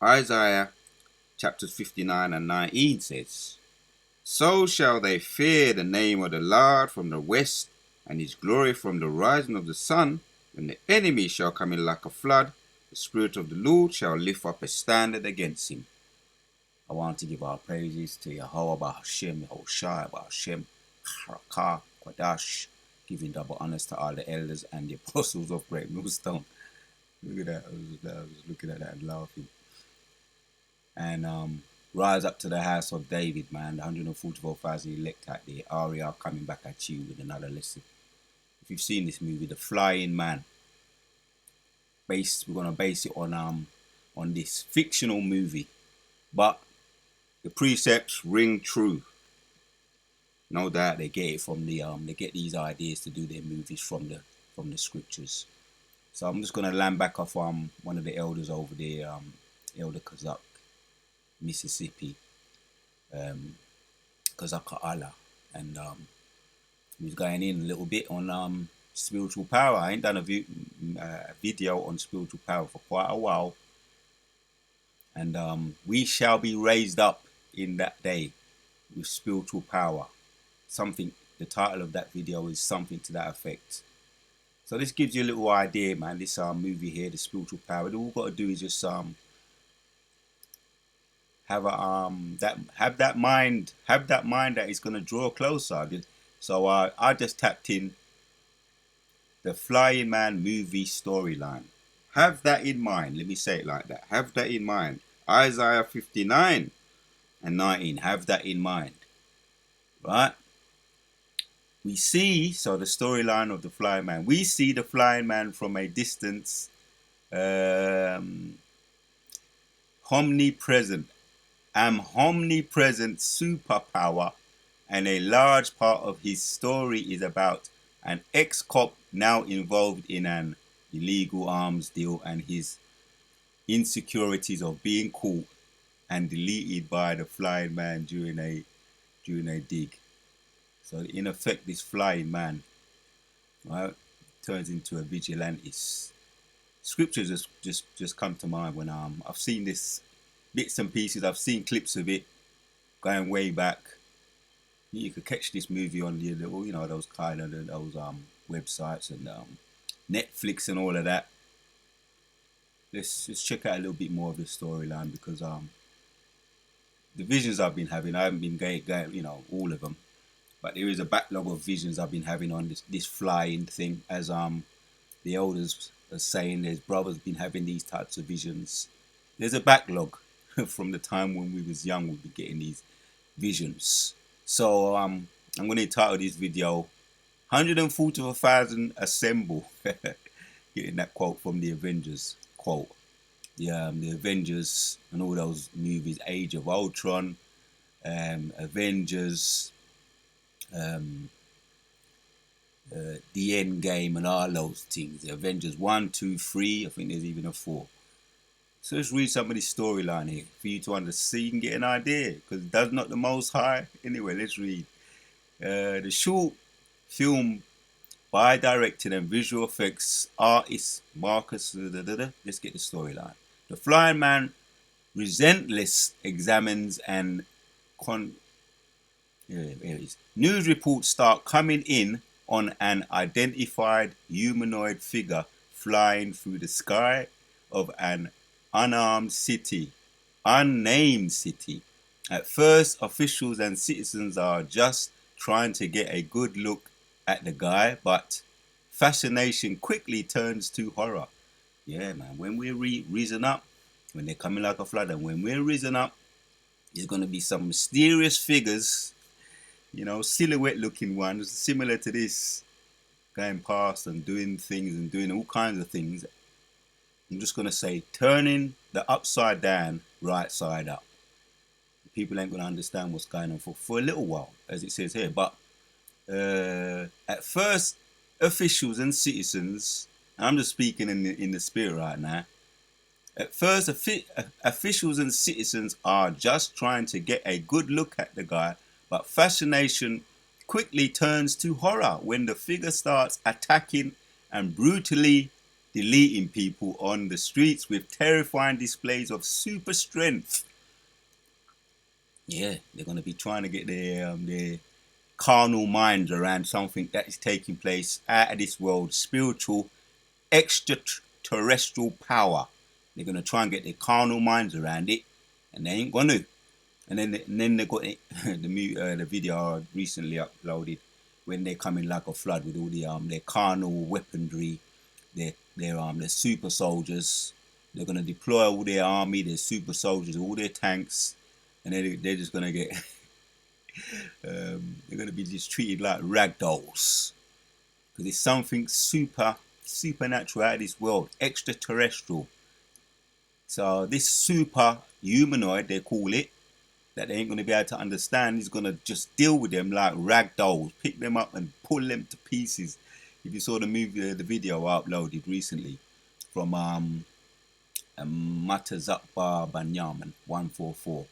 Isaiah chapters 59 and 19 says, So shall they fear the name of the Lord from the west, and his glory from the rising of the sun. When the enemy shall come in like a flood, the Spirit of the Lord shall lift up a standard against him. I want to give our praises to Yahweh Hashem, Yahushua, Hashem, Harakah, Quadash, giving double honors to all the elders and the apostles of Great Millstone. Look at that. I was looking at that and laughing. And rise up to the house of David, man. The 144,000 elect out there. Aria coming back at you with another lesson. If you've seen this movie, The Flying Man, we're gonna base it on this fictional movie, but the precepts ring true. No doubt they get it from they get these ideas to do their movies from the scriptures. So I'm just gonna land back off one of the elders over there, Elder Kazak, Mississippi, Kazaka Allah, and he was going in a little bit on spiritual power. I ain't done a video on spiritual power for quite a while, and we shall be raised up in that day with spiritual power. The title of that video is something to that effect. So this gives you a little idea, man. This movie here, The Spiritual Power. All we've got to do is just have that mind that is going to draw closer. So I just tapped in the Flying Man movie storyline. Have that in mind. Let me say it like that. Have that in mind. Isaiah 59 and 19. Have that in mind. Right? We see, so the storyline of the Flying Man. We see the Flying Man from a distance, omnipresent superpower, and a large part of his story is about an ex-cop now involved in an illegal arms deal and his insecurities of being caught and deleted by the Flying Man during a dig. So in effect, this Flying Man, right, turns into a vigilante. Scriptures just come to mind when I've seen this bits and pieces. I've seen clips of it going way back. You could catch this movie on the those kind of those websites and Netflix and all of that. Let's just check out a little bit more of the storyline, because the visions I've been having, I haven't been going all of them, but there is a backlog of visions I've been having on this flying thing. As the elders are saying, there's brothers been having these types of visions. There's a backlog from the time when we was young. We'd be getting these visions. So I'm going to title this video 144,000 Assemble. Getting that quote from the Avengers quote. The Avengers and all those movies, Age of Ultron, Avengers, the End Game and all those things. The Avengers 1, 2, 3, I think there's even a 4. So let's read some of the storyline here for you to understand and get an idea, because does not the Most High. Anyway, let's read. The short film by director and visual effects artist Marcus. Let's get the storyline. The Flying Man relentless examines and news reports start coming in on an identified humanoid figure flying through the sky of an unnamed city. At first, officials and citizens are just trying to get a good look at the guy, but fascination quickly turns to horror. Yeah, man, when we're risen up, when they're coming like a flood, and when we're risen up, there's going to be some mysterious figures, silhouette looking ones, similar to this, going past and doing things and doing all kinds of things. I'm just going to say, turning the upside down, right side up. People ain't going to understand what's going on for a little while, as it says here. But at first, officials and citizens, I'm just speaking in the spirit right now. At first, officials and citizens are just trying to get a good look at the guy, but fascination quickly turns to horror when the figure starts attacking and brutally deleting people on the streets with terrifying displays of super strength. Yeah, they're going to be trying to get their carnal minds around something that is taking place out of this world, spiritual, extraterrestrial power. They're going to try and get their carnal minds around it, and they ain't going to. And then they got the video I recently uploaded when they come in like a flood with all their carnal weaponry, their super soldiers. They're gonna deploy all their army, their super soldiers, all their tanks, and they're just gonna get they're gonna be just treated like rag dolls because it's something supernatural out of this world, extraterrestrial. So this super humanoid, they call it, that they ain't going to be able to understand, is going to just deal with them like rag dolls, pick them up and pull them to pieces. If you saw the movie, the video I uploaded recently from Matazakba Banyaman 144,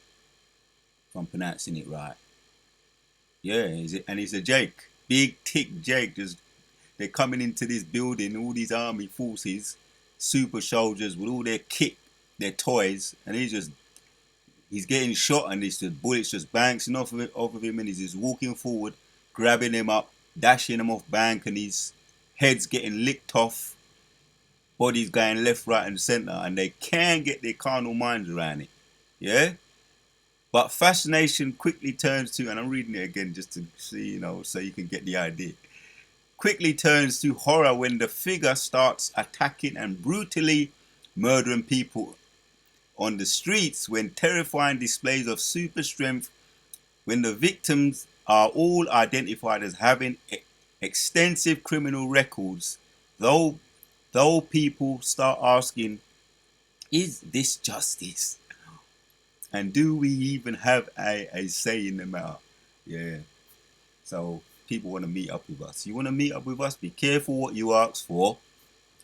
if I'm pronouncing it right. Yeah, and it's a Jake, big thick Jake. They're coming into this building, all these army forces, super soldiers with all their kit, their toys, and he's getting shot, and the bullets just bouncing off of him, and he's just walking forward, grabbing him up, dashing him off bank, and his head's getting licked off, body's going left, right, and center, and they can't get their carnal minds around it. Yeah? But fascination quickly turns to, and I'm reading it again just to see, so you can get the idea. Quickly turns to horror when the figure starts attacking and brutally murdering people on the streets, when terrifying displays of super strength, when the victims are all identified as having extensive criminal records, though people start asking, is this justice? And do we even have a say in the matter? Yeah. So people want to meet up with us. You want to meet up with us? Be careful what you ask for.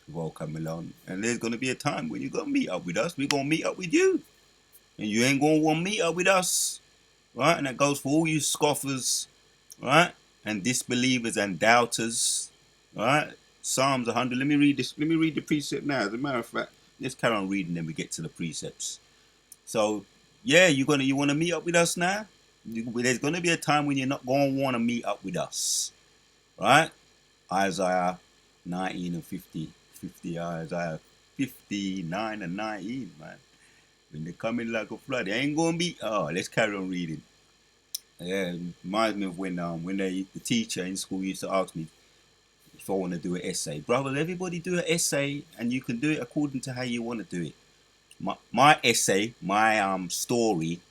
Welcome along. And there's going to be a time when you're going to meet up with us. We're going to meet up with you. And you ain't going to want to meet up with us. Right? And that goes for all you scoffers. Right? And disbelievers and doubters. Right? Psalms 100. Let me read this. Let me read the precept now. As a matter of fact, let's carry on reading, then we get to the precepts. So, yeah, you want to meet up with us now? There's going to be a time when you're not going to want to meet up with us. Right? Isaiah 19 and 50. Isaiah 59 and 19, man. When they come in like a flood, they ain't going to be... Oh, let's carry on reading. Yeah, it reminds me of when the teacher in school used to ask me if I want to do an essay. Brother, everybody do an essay, and you can do it according to how you want to do it. My essay, my story,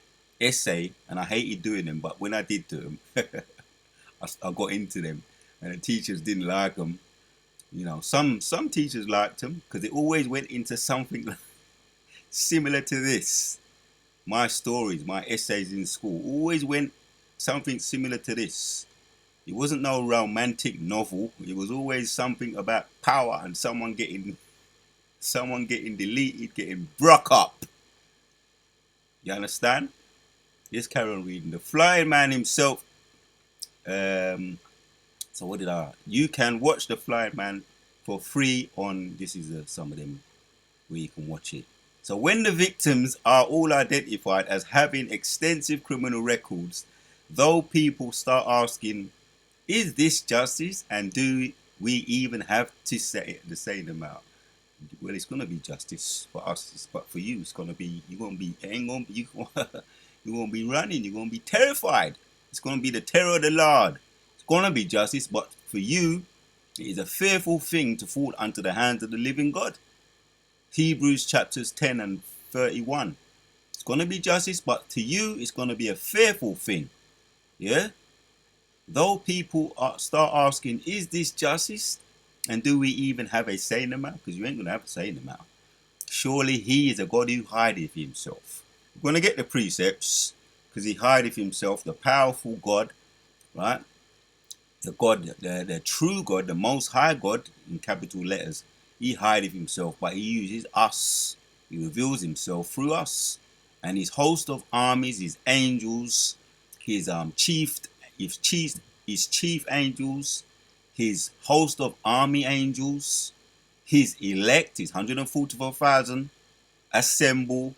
essay, and I hated doing them, but when I did do them, I got into them, and the teachers didn't like them. Some teachers liked them because it always went into something similar to this. My stories, my essays in school always went something similar to this. It wasn't no romantic novel. It was always something about power and someone getting deleted, getting broke up. You understand? Let's carry on reading. The Flying Man himself. So what did I? You can watch The Flying Man for free on. This is some of them where you can watch it. So when the victims are all identified as having extensive criminal records, though people start asking, is this justice? And do we even have to say them out? Well, it's gonna be justice for us, but for you, it's gonna be you're gonna be running, you're gonna be terrified. It's gonna be the terror of the Lord. It's gonna be justice, but for you, it is a fearful thing to fall unto the hands of the living God. Hebrews chapters 10 and 31. It's gonna be justice, but to you, it's gonna be a fearful thing. Yeah. Though people start asking, is this justice? And do we even have a say in the matter? Because you ain't going to have a say in the matter. Surely he is a God who hideth himself. We're going to get the precepts because he hideth himself, the powerful God, right? The God, the true God, the most high God in capital letters. He hideth himself, but he uses us. He reveals himself through us. And his host of armies, his angels, his chief angels, his host of army angels, his elect, his 144,000, assemble.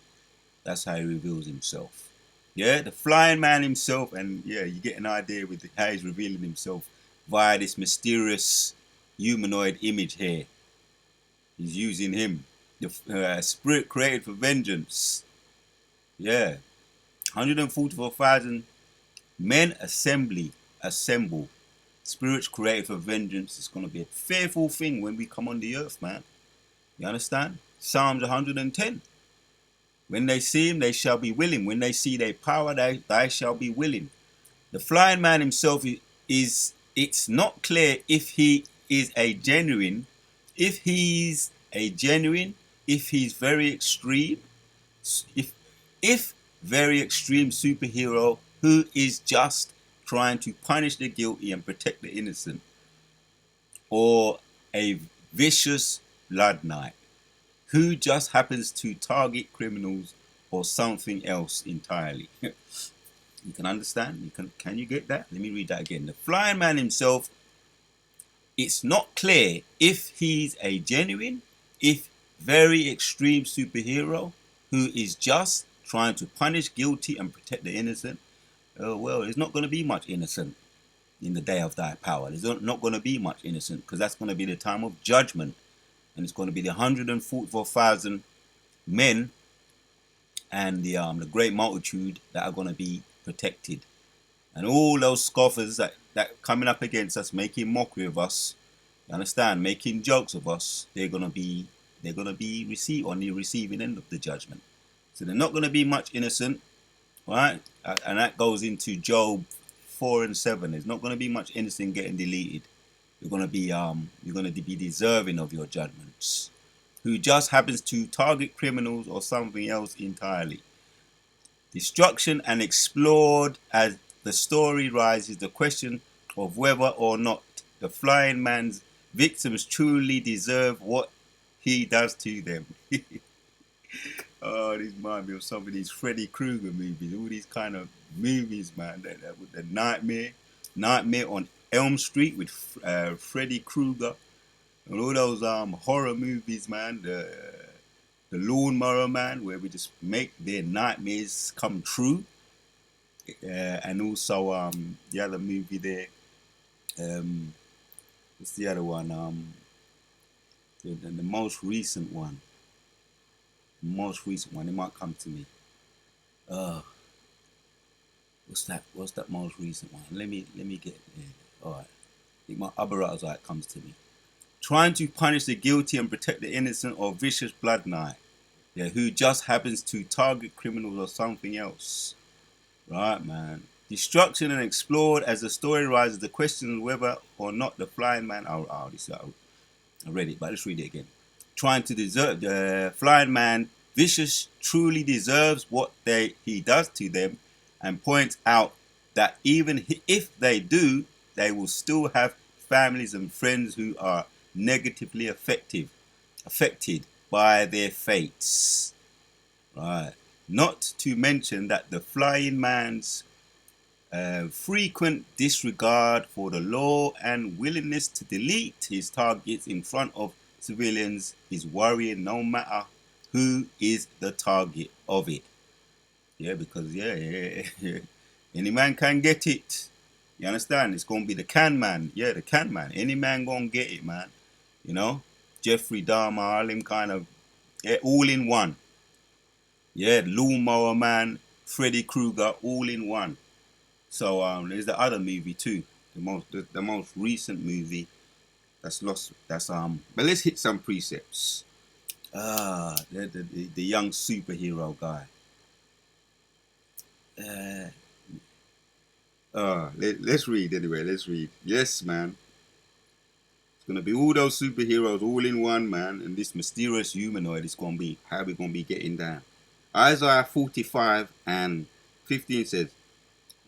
That's how he reveals himself. Yeah, the flying man himself, and yeah, you get an idea with how he's revealing himself via this mysterious humanoid image here. He's using him, the spirit created for vengeance. Yeah, 144,000 men assemble. Spirits created for vengeance. It's going to be a fearful thing when we come on the earth, man. You understand? Psalms 110. When they see him, they shall be willing. When they see their power, they shall be willing. The flying man himself is, it's not clear if he is a genuine, if he's very extreme, if very extreme superhero who is just trying to punish the guilty and protect the innocent, or a vicious blood knight who just happens to target criminals or something else entirely. You can understand? Can you get that? Let me read that again. The flying man himself, it's not clear if he's a genuine, if very extreme superhero who is just trying to punish guilty and protect the innocent. Well, there's not going to be much innocent in the day of thy power. There's not going to be much innocent, because that's going to be the time of judgment. And it's going to be the 144,000 men and the great multitude that are going to be protected. And all those scoffers that coming up against us, making mockery of us, you understand, making jokes of us, they're going to be on the receiving end of the judgment. So they're not going to be much innocent, right? And that goes into Job 4 and 7. There's not going to be much innocent getting deleted. You're going to be deserving of your judgments. Who just happens to target criminals or something else entirely. Destruction and explored as the story rises the question of whether or not the flying man's victims truly deserve what he does to them. Oh, this reminds me of some of these Freddy Krueger movies, all these kind of movies, man. With the Nightmare on Elm Street with Freddy Krueger, and all those horror movies, man. The Lawnmower Man, where we just make their nightmares come true. And also the other movie there. What's the other one? The most recent one. It might come to me. What's that most recent one? Let me get there. Alright. I think my Abarat's eye comes to me. Trying to punish the guilty and protect the innocent, or vicious blood knight. Yeah, who just happens to target criminals or something else. Right, man. Destruction and explored as the story rises the question whether or not the flying man. I read it, but let's read it again. Trying to deserve the flying man, vicious, truly deserves what he does to them, and points out that even if they do, they will still have families and friends who are negatively affected by their fates. Right. Not to mention that the flying man's frequent disregard for the law and willingness to delete his targets in front of civilians is worrying, no matter who is the target of it. Yeah, because any man can get it. You understand? It's going to be the can man. Yeah, the can man. Any man going to get it, man. You know? Jeffrey Dahmer, all him kind of, all in one. Yeah, Lawnmower Man, Freddy Krueger, all in one. So there's the other movie too, the most recent movie that's lost. But let's hit some precepts. The young superhero guy. Let's read anyway. Let's read. Yes, man. It's gonna be all those superheroes all in one, man, and this mysterious humanoid is gonna be how we're gonna be getting down. Isaiah 45 and 15 says,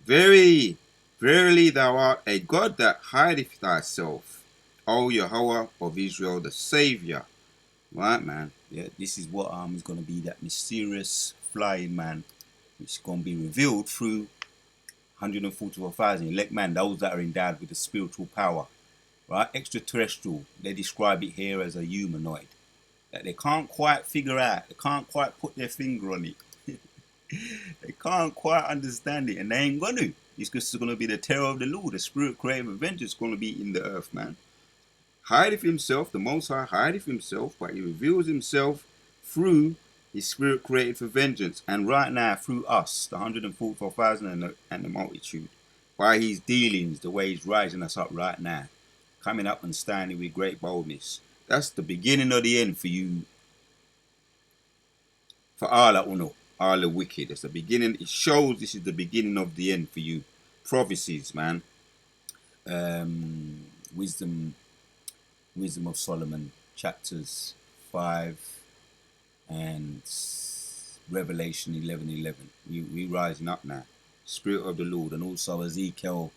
Verily, thou art a God that hideth thyself, O Yahweh of Israel, the Savior. Right, man. Yeah, this is what is going to be that mysterious flying man, which is going to be revealed through 144,000 elect man, those that are endowed with the spiritual power. right? Extraterrestrial. They describe it here as a humanoid that they can't quite figure out. They can't quite put their finger on it. They can't quite understand it, and they ain't gonna. It's just gonna be the terror of the Lord, the spirit creative vengeance gonna be in the earth, man. Hideth himself, the Most High hideth himself, but he reveals himself through his spirit created for vengeance, and right now through us, the 144,000 and the multitude, by his dealings, the way he's rising us up right now, coming up and standing with great boldness. That's the beginning of the end for you, for all that uno, all the wicked. It's the beginning. It shows this is the beginning of the end for you. Prophecies, man. Wisdom of Solomon, chapters 5 and Revelation 11:11. We rising up now. Spirit of the Lord, and also Ezekiel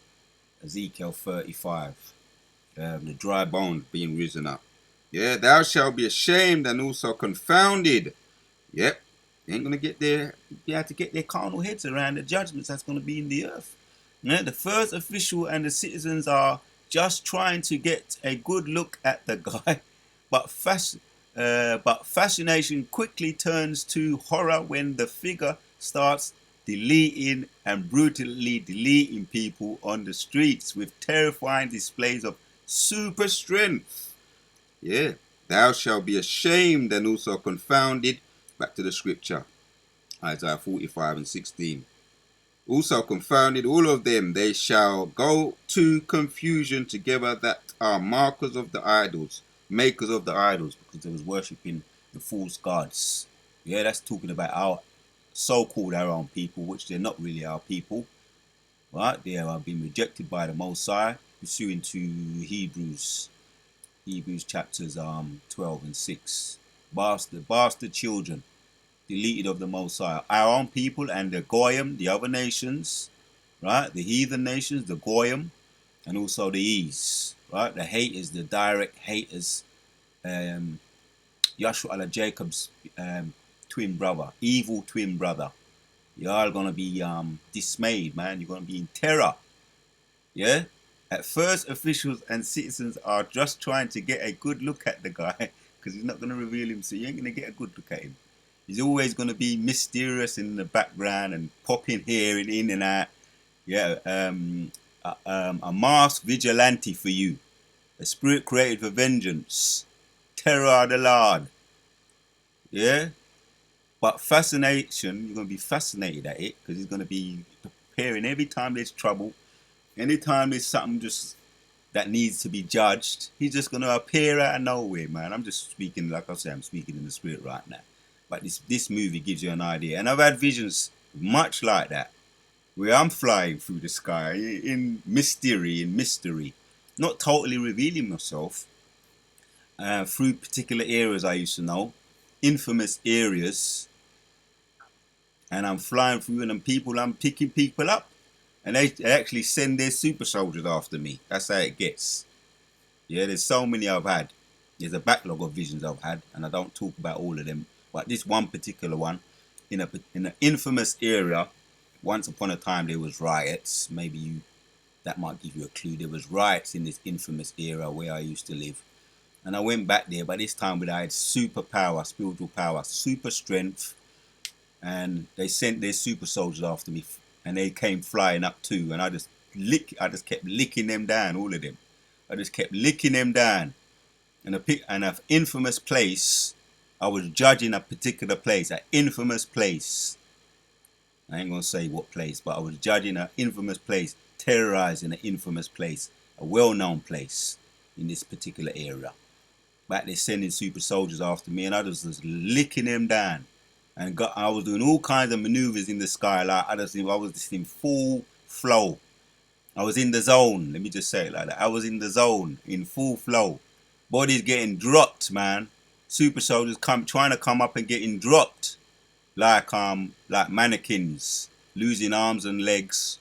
35. The dry bones being risen up. Yeah, thou shalt be ashamed and also confounded. Yep, they ain't gonna get their be able to get their carnal heads around the judgments that's gonna be in the earth. Yeah, the first official and the citizens are just trying to get a good look at the guy, but fascination quickly turns to horror when the figure starts deleting and brutally deleting people on the streets with terrifying displays of super strength. Yeah, thou shalt be ashamed and also confounded. Back to the scripture, Isaiah 45:16. Also confounded all of them, they shall go to confusion together that are markers of the idols, makers of the idols, because they was worshipping the false gods. Yeah, that's talking about our so-called our own people, which they're not really our people. Right? They have been rejected by the Most High, pursuing to Hebrews chapters 12 and 6. Bastard children, deleted of the Most High. Our own people and the Goyim, the other nations, right? The heathen nations, the Goyim, and also the East, right? The haters, the direct haters. Yahshua Jacob's twin brother, evil twin brother. You're all gonna be dismayed, man. You're gonna be in terror. Yeah? At first, officials and citizens are just trying to get a good look at the guy because he's not going to reveal him, so you ain't going to get a good look at him. He's always going to be mysterious in the background and popping here and in and out. Yeah, a masked vigilante for you, a spirit created for vengeance, terror of the Lord. Yeah, but fascination, you're going to be fascinated at it because he's going to be preparing every time there's trouble. Anytime there's something just that needs to be judged, he's just going to appear out of nowhere, man. I'm just speaking, like I say, I'm speaking in the spirit right now. But this movie gives you an idea. And I've had visions much like that, where I'm flying through the sky in mystery, not totally revealing myself through particular areas I used to know, infamous areas, and I'm flying through and I'm picking people up. And they actually send their super soldiers after me. That's how it gets. Yeah, there's so many I've had. There's a backlog of visions I've had, and I don't talk about all of them. But this one particular one, in an infamous area, once upon a time there was riots. That might give you a clue. There was riots in this infamous area where I used to live. And I went back there, but this time I had super power, spiritual power, super strength. And they sent their super soldiers after me. And they came flying up too, and I just kept licking them down, all of them. I just kept licking them down. And an infamous place, I was judging a particular place, an infamous place. I ain't gonna say what place, but I was judging an infamous place, terrorizing an infamous place, a well-known place in this particular area. But they're sending super soldiers after me, and I was just licking them down. And I was doing all kinds of maneuvers in the sky. Like I was just in full flow. I was in the zone. Let me just say it like that. I was in the zone, in full flow. Bodies getting dropped, man. Super soldiers trying to come up and getting dropped, like mannequins, losing arms and legs.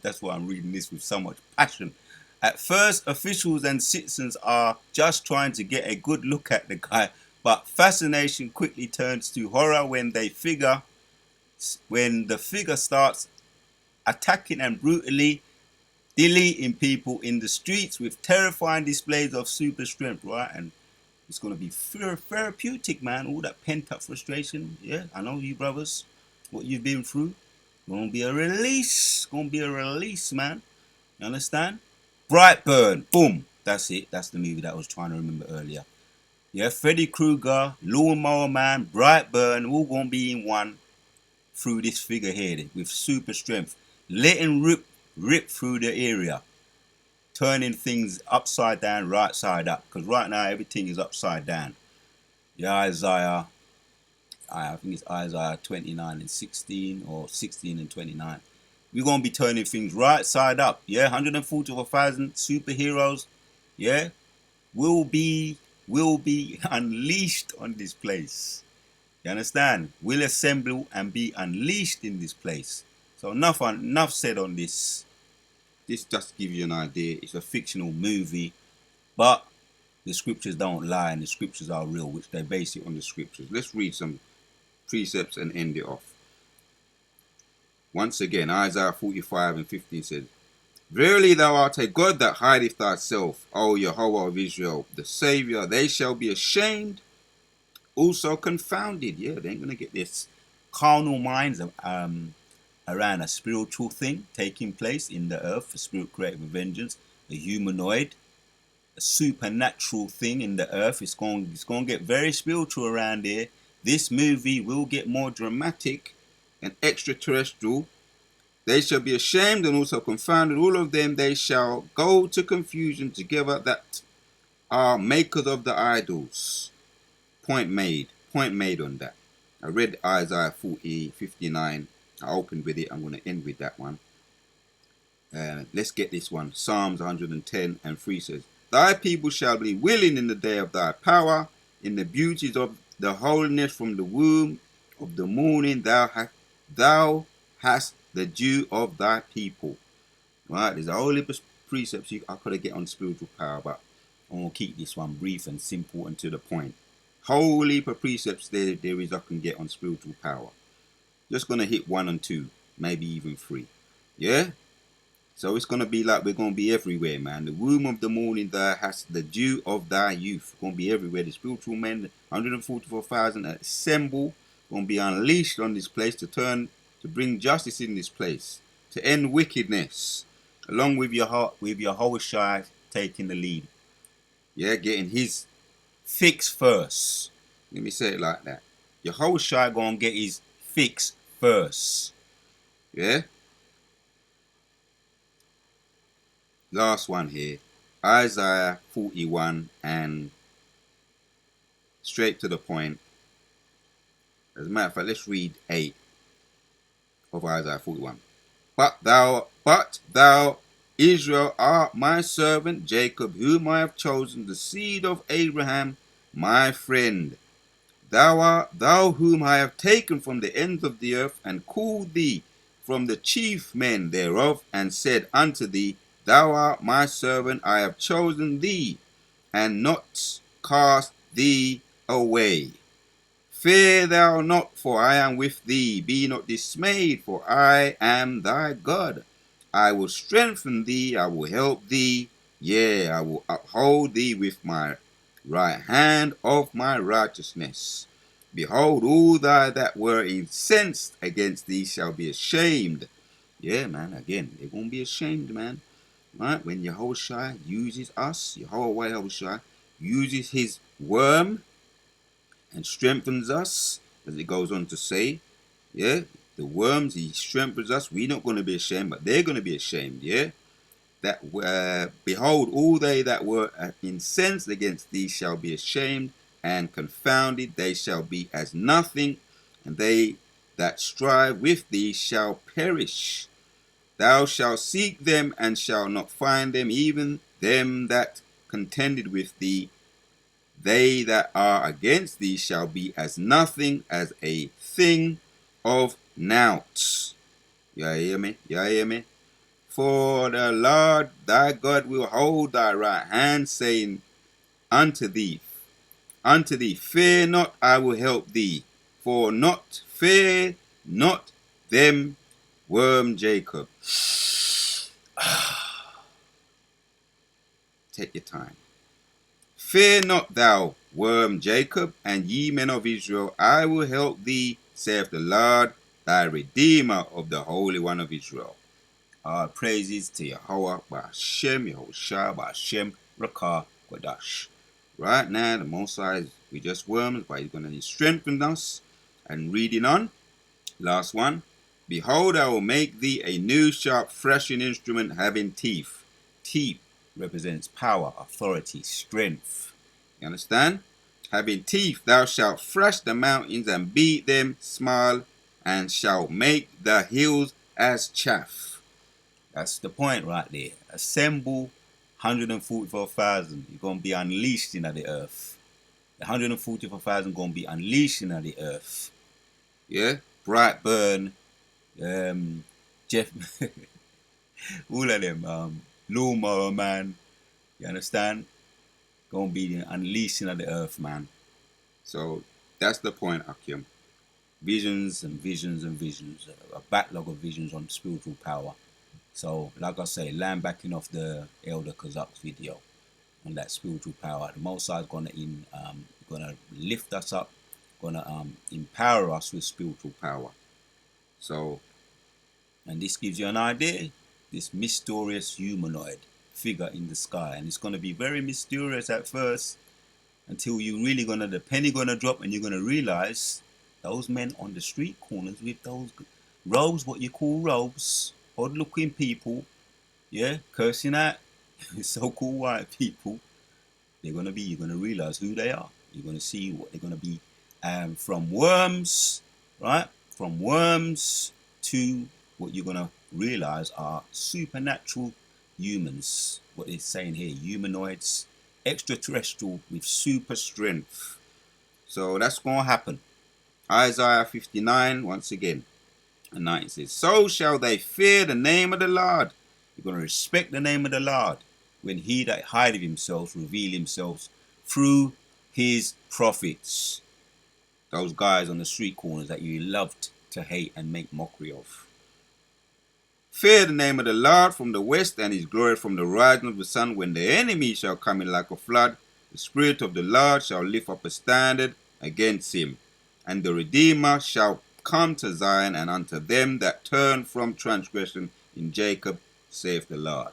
That's why I'm reading this with so much passion. At first, officials and citizens are just trying to get a good look at the guy. But fascination quickly turns to horror when the figure starts attacking and brutally deleting people in the streets with terrifying displays of super strength, right? And it's going to be therapeutic, man. All that pent up frustration. Yeah, I know you brothers, what you've been through. Going to be a release. Going to be a release, man. You understand? Brightburn. Boom. That's it. That's the movie that I was trying to remember earlier. Yeah, Freddy Krueger, Lawnmower Man, Brightburn, all going to be in one through this figure here with super strength. Letting rip through the area. Turning things upside down, right side up. Because right now everything is upside down. Yeah, I think it's Isaiah 29 and 16 or 16 and 29. We're going to be turning things right side up. Yeah, 144,000 superheroes. Yeah, will be unleashed on this place. You understand? Will assemble and be unleashed in this place. So enough said on this. This just gives you an idea. It's a fictional movie, but the scriptures don't lie and the scriptures are real, which they base it on the scriptures. Let's read some precepts and end it off. Once again, Isaiah 45 and 15 says, Verily thou art a God that hideth thyself, O Jehovah of Israel, the Saviour. They shall be ashamed, also confounded. Yeah, they ain't going to get this carnal minds around a spiritual thing taking place in the earth, a spirit created with vengeance, a humanoid, a supernatural thing in the earth. It's going to get very spiritual around here. This movie will get more dramatic and extraterrestrial. They shall be ashamed and also confounded. All of them they shall go to confusion together that are makers of the idols. Point made on that. I read Isaiah 59. I opened with it. I'm going to end with that one. Let's get this one. Psalms 110 and 3 says, Thy people shall be willing in the day of thy power, in the beauties of the holiness from the womb of the morning. Thou hast the dew of thy people. Right? There's a whole heap of precepts I could have get on spiritual power, but I'm going to keep this one brief and simple and to the point. Whole heap of precepts there is I can get on spiritual power. Just going to hit 1 and 2, maybe even 3. Yeah? So it's going to be like we're going to be everywhere, man. The womb of the morning there has the dew of thy youth. Going to be everywhere. The spiritual men, 144,000 assemble, going to be unleashed on this place to bring justice in this place, to end wickedness, along with Yahushua taking the lead. Yeah, getting his fix first. Let me say it like that. Yahushua going to get his fix first. Yeah? Last one here, Isaiah 41 and straight to the point. As a matter of fact, let's read 8 of Isaiah 41. But thou, Israel, art my servant, Jacob, whom I have chosen, the seed of Abraham, my friend. Thou whom I have taken from the ends of the earth, and called thee from the chief men thereof, and said unto thee, Thou art my servant, I have chosen thee, and not cast thee away. Fear thou not, for I am with thee. Be not dismayed, for I am thy God. I will strengthen thee, I will help thee. Yea, I will uphold thee with my right hand of my righteousness. Behold, all thy that were incensed against thee shall be ashamed. Yeah, man, again, they're going to be ashamed, man. Right? When Yahushua uses us, Yahushua uses his worm and strengthens us, as it goes on to say, yeah, the worms, he strengthens us. We're not going to be ashamed, but they're going to be ashamed, yeah. That behold, all they that were incensed against thee shall be ashamed and confounded. They shall be as nothing, and they that strive with thee shall perish. Thou shalt seek them and shalt not find them, even them that contended with thee. They that are against thee shall be as nothing, as a thing of naught. You hear me? You hear me? For the Lord thy God will hold thy right hand, saying unto thee, fear not, I will help thee. Fear not them worm Jacob. take your time. Fear not thou, worm Jacob, and ye men of Israel, I will help thee, saith the Lord, thy Redeemer of the Holy One of Israel. Our praises to Yahweh, Ba'ashem, Yahushua, Ba'ashem, Rakah, Kodash. Right now, the Most High, we just worms, but he's going to strengthen us. And reading on, last one. Behold, I will make thee a new sharp threshing instrument having teeth. Teeth represents power, authority, strength. You understand? Having teeth, thou shalt thresh the mountains and beat them small, and shalt make the hills as chaff. That's the point right there. Assemble 144,000. You're going to be unleashed into the earth. The 144,000 going to be unleashed into the earth. Yeah? Brightburn, Jeff, all of them, Lawnmower Man, you understand? Gonna be the unleashing of the earth, man. So that's the point, Akim. Visions and visions and visions, a backlog of visions on spiritual power. So, like I say, land backing off the Elder Kazak's video on that spiritual power. The Most High is gonna lift us up, gonna empower us with spiritual power. So, and this gives you an idea. This mysterious humanoid figure in the sky, and it's gonna be very mysterious at first, until you really the penny gonna drop, and you're gonna realize those men on the street corners with those robes, what you call robes, odd looking people, yeah, cursing out so-called white people. You're gonna realize who they are. You're gonna see what they're gonna be, from worms, right? From worms to what you're gonna realize are supernatural humans. What it's saying here, humanoids, extraterrestrial with super strength. So that's going to happen. Isaiah 59, once again. And 9 says, so shall they fear the name of the Lord. You're going to respect the name of the Lord when he that hideth himself reveal himself through his prophets. Those guys on the street corners that you loved to hate and make mockery of. Fear the name of the Lord from the west, and his glory from the rising of the sun. When the enemy shall come in like a flood, the Spirit of the Lord shall lift up a standard against him. And the Redeemer shall come to Zion, and unto them that turn from transgression in Jacob, saith the Lord.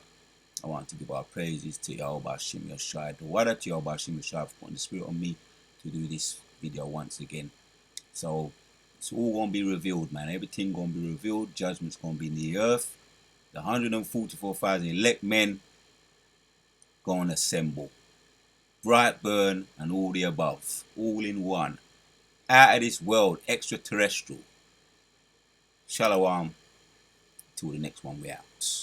I want to give our praises to Yahweh Hashem Yeshua, the water to Yahweh Hashem Yeshua, for putting the Spirit on me to do this video once again. So it's all going to be revealed, man. Everything going to be revealed. Judgment's going to be in the earth. The 144,000 elect men going to assemble. Brightburn and all the above. All in one. Out of this world. Extraterrestrial. Shalom. Till the next one we out.